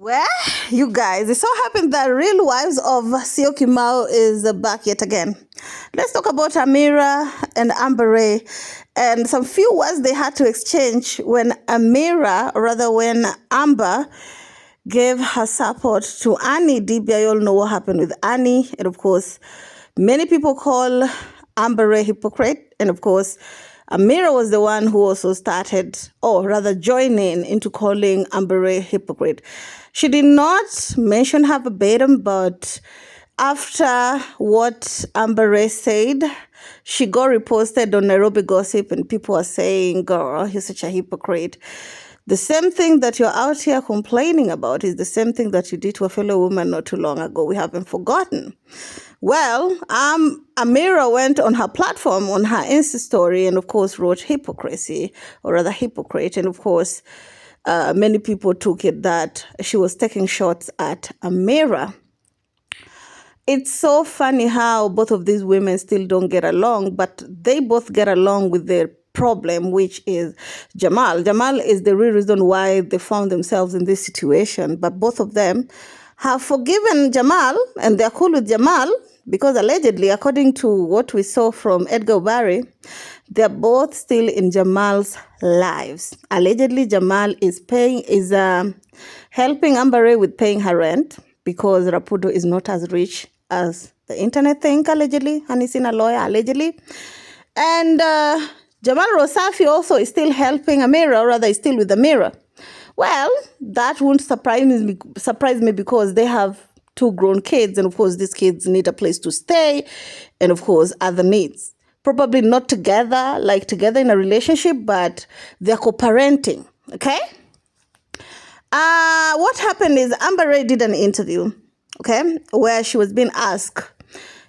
Well, you guys, it so happened that Real Wives of Jamal is back yet again. Let's talk about Amira and Amber Ray and some few words they had to exchange when when Amber gave her support to Annie. Dibia, you all know what happened with Annie. And of course, many people call Amber Ray hypocrite. And of course, Amira was the one who also started, or rather joining into calling Amber Ray hypocrite. She did not mention her verbatim, but after what Amber Ray said, she got reposted on Nairobi Gossip, and people are saying, girl, you're such a hypocrite. The same thing that you're out here complaining about is the same thing that you did to a fellow woman not too long ago. We haven't forgotten. Well, Amira went on her platform, on her Insta story, and of course wrote hypocrisy, or rather hypocrite. And of course, many people took it that she was taking shots at Amira. It's so funny how both of these women still don't get along, but they both get along with their problem, which is Jamal. Jamal is the real reason why they found themselves in this situation, but both of them have forgiven Jamal and they're cool with Jamal because allegedly, according to what we saw from Edgar Barry, they're both still in Jamal's lives. Allegedly, Jamal is helping Amber Ray with paying her rent because Rapudo is not as rich as the internet think, allegedly, and he's in a lawyer, allegedly. And Jamal Rosafi also is still helping Amira, or rather is still with Amira. Well, that won't surprise me because they have two grown kids, and of course these kids need a place to stay, and of course other needs. Probably not together in a relationship, but they're co-parenting, okay? What happened is Amber Ray did an interview, okay, where she was being asked,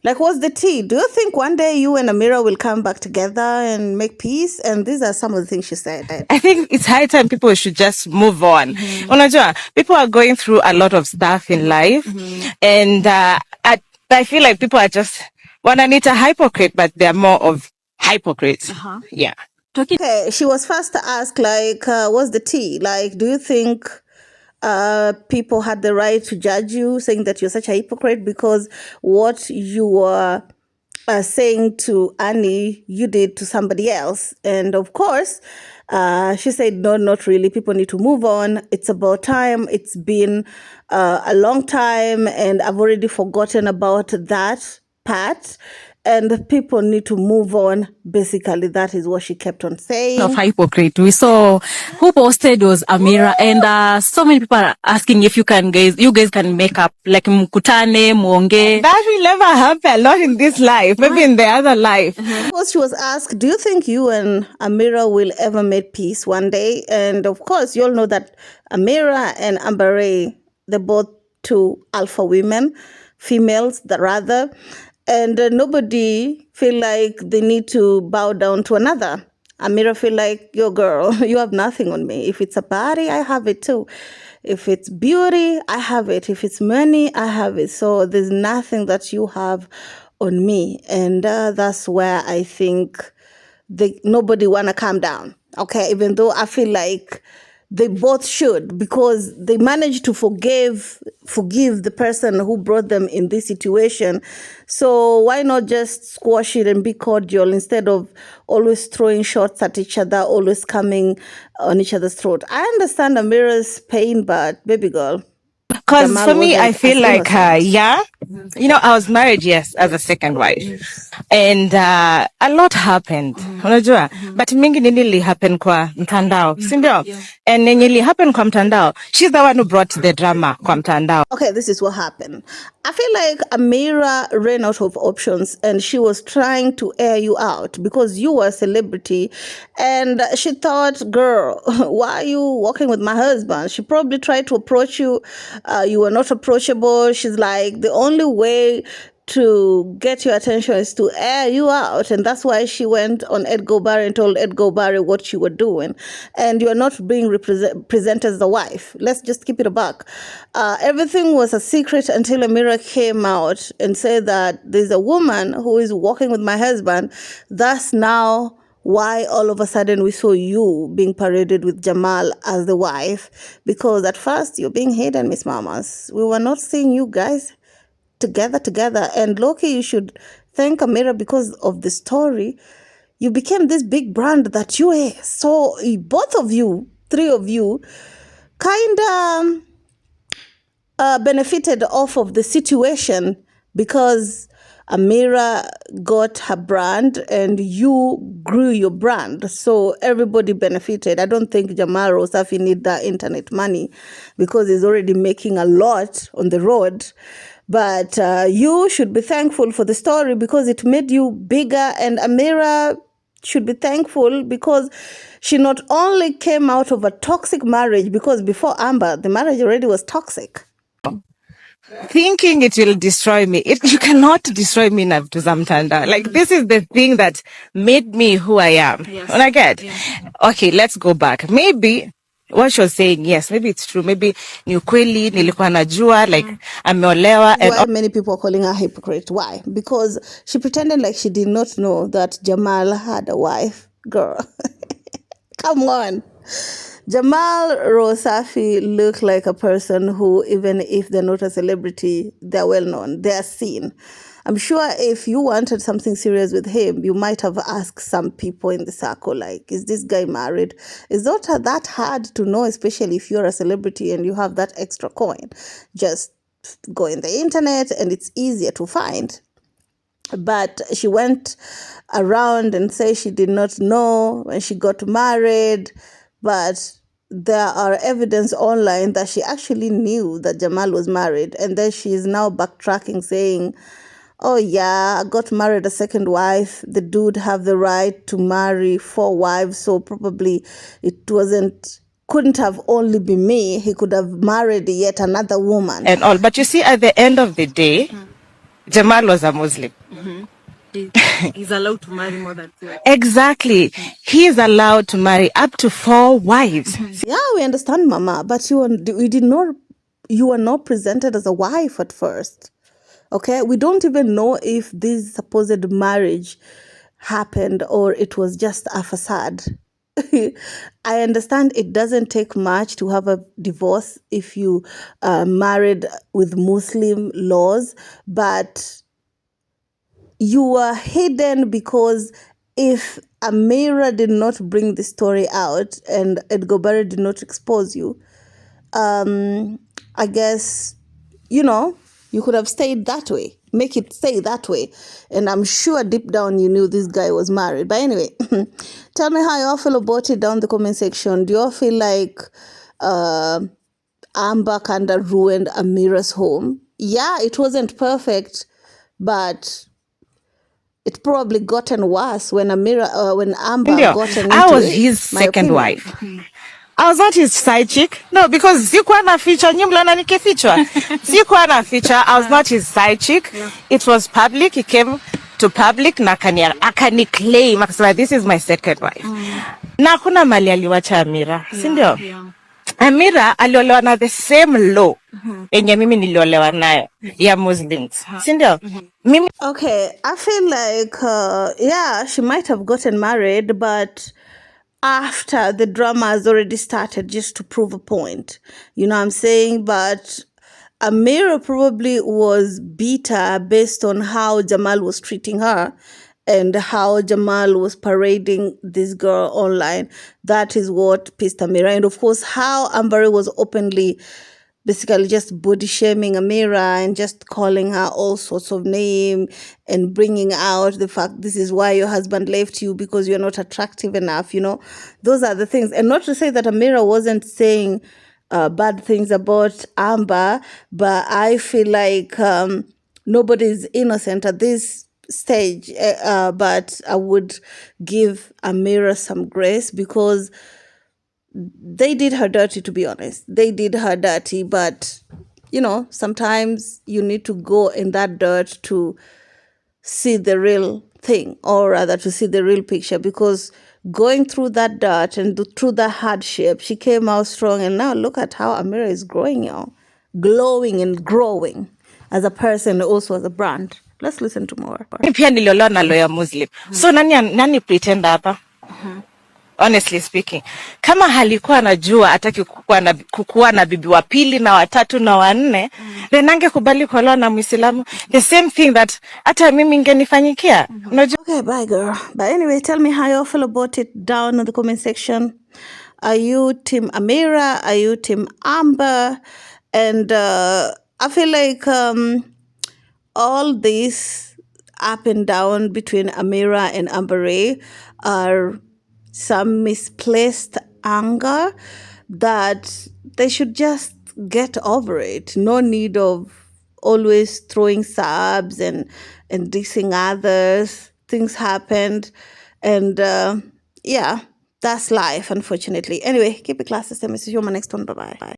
like, what's the tea? Do you think one day you and Amira will come back together and make peace? And these are some of the things she said. I think it's high time people should just move on. Unajua, people are going through a lot of stuff in life. And I feel like people are just wanting a hypocrite, but they're more of hypocrites. Yeah. Okay, she was first asked, like, what's the tea? Like, do you think people had the right to judge you, saying that you're such a hypocrite because what you were saying to Annie, you did to somebody else? And of course, she said, no, not really. People need to move on. It's about time. It's been a long time, and I've already forgotten about that part. And people need to move on. Basically, that is what she kept on saying. Of hypocrite. We saw who posted was Amira, and so many people are asking if you guys can make up, like mkutane, muonge. That will never happen, not in this life, maybe in the other life. Of course, she was asked, do you think you and Amira will ever make peace one day? And of course, you all know that Amira and Amber Ray, they're both two alpha women, females, rather. And nobody feel like they need to bow down to another. Amira feel like, yo girl, you have nothing on me. If it's a body, I have it too. If it's beauty, I have it. If it's money, I have it. So there's nothing that you have on me. And that's where I think nobody want to calm down. Okay, even though I feel like they both should, because they managed to forgive the person who brought them in this situation. So why not just squash it and be cordial instead of always throwing shots at each other, always coming on each other's throat? I understand Amira's pain, but baby girl, because for me, I feel like, I was married, yes, as a second wife. And a lot happened. Unajua? But mingi nili happened kwa mtandao. Sindio? And nili happened kwa mtandao. She's the one who brought the drama kwa mtandao. Okay, this is what happened. I feel like Amira ran out of options and she was trying to air you out because you were a celebrity. And she thought, girl, why are you walking with my husband? She probably tried to approach you. You were not approachable. She's like, the only way to get your attention is to air you out. And that's why she went on Edgar Barry and told Edgar Barry what you were doing. And you're not being presented as the wife. Let's just keep it a buck. Everything was a secret until Amira came out and said that there's a woman who is walking with my husband. That's now why all of a sudden we saw you being paraded with Jamal as the wife, because at first you're being hidden, Miss Mamas. We were not seeing you guys together. And Loki, you should thank Amira because of the story. You became this big brand that you are. So both of you, three of you, kind of benefited off of the situation, because Amira got her brand and you grew your brand. So everybody benefited. I don't think Jamal or Safi need that internet money because he's already making a lot on the road. But you should be thankful for the story because it made you bigger. And Amira should be thankful because she not only came out of a toxic marriage, because before Amber, the marriage already was toxic. Thinking it will destroy me. You cannot destroy me, Navtuzamtanda. Like, this is the thing that made me who I am. Yes. When I get, okay, let's go back. Maybe what she was saying, yes, maybe it's true. Maybe ni ukweli, nilikuwa najua, like, ameolewa. And why many people are calling her hypocrite. Why? Because she pretended like she did not know that Jamal had a wife. Girl, come on. Jamal Rosafi look like a person who, even if they're not a celebrity, they're well known, they're seen. I'm sure if you wanted something serious with him, you might have asked some people in the circle, like, is this guy married? It's not that hard to know, especially if you're a celebrity and you have that extra coin. Just go in the internet and it's easier to find. But she went around and said she did not know when she got married, but there are evidence online that she actually knew that Jamal was married, and then she is now backtracking saying, oh yeah, I got married a second wife. The dude have the right to marry 4 wives, so probably couldn't have only been me. He could have married yet another woman. And all. But you see, at the end of the day, Jamal was a Muslim. He's allowed to marry more than 2. Exactly. He is allowed to marry up to 4 wives. Yeah, we understand, Mama, but you were not presented as a wife at first. Okay, we don't even know if this supposed marriage happened or it was just a facade. I understand it doesn't take much to have a divorce if you married with Muslim laws, but you were hidden because if Amira did not bring the story out and Edgar Barry did not expose you, I guess, you could have stayed that way. Make it stay that way. And I'm sure deep down you knew this guy was married. But anyway, tell me how you all feel about it down in the comment section. Do you all feel like Amber kind of ruined Amira's home? Yeah, it wasn't perfect, but it probably gotten worse when Amber gotten into it. I was his second wife. I was not his side chick. No, because sikuwa na feature, nyumlana nikifichwa. Sikuwa na feature, I was not his side chick. Yeah. It was public, he came to public na akani claim, akasema, this is my second wife. Na kuna mali aliwacha Amira, sindio? Yeah. Amira aliolewa na the same law yenye mimi niliolewa nayo ya Muslims, sindio? Mimi. Okay, I feel like, she might have gotten married, but after the drama has already started, just to prove a point. You know what I'm saying? But Amira probably was bitter based on how Jamal was treating her and how Jamal was parading this girl online. That is what pissed Amira. And of course, how Amber was openly basically just body shaming Amira and just calling her all sorts of names and bringing out the fact this is why your husband left you, because you're not attractive enough, Those are the things. And not to say that Amira wasn't saying bad things about Amber, but I feel like nobody's innocent at this stage. But I would give Amira some grace because they did her dirty, to be honest. They did her dirty, but, sometimes you need to go in that dirt to see the real thing, or rather to see the real picture, because going through that dirt and through that hardship, she came out strong, and now look at how Amira is growing, glowing and growing as a person, also as a brand. Let's listen to more. Pia niliolewa na lawyer Muslim. So nani pretend hapa? honestly speaking, kama halikuwa anajua hataki kukuwa na bibi wa pili na watatu na wanne, then angekubali kuolewa na Muislamu. The same thing that hata mimi ingenifanyikia. Unajua? Okay, bye girl. But anyway, tell me how you feel about it down in the comment section. Are you Team Amira? Are you Team Amber? And I feel like all this up and down between Amira and Amber are some misplaced anger that they should just get over it. No need of always throwing subs and dissing others. Things happened. And yeah, that's life, unfortunately. Anyway, keep it classy. See you on my next one. Bye-bye.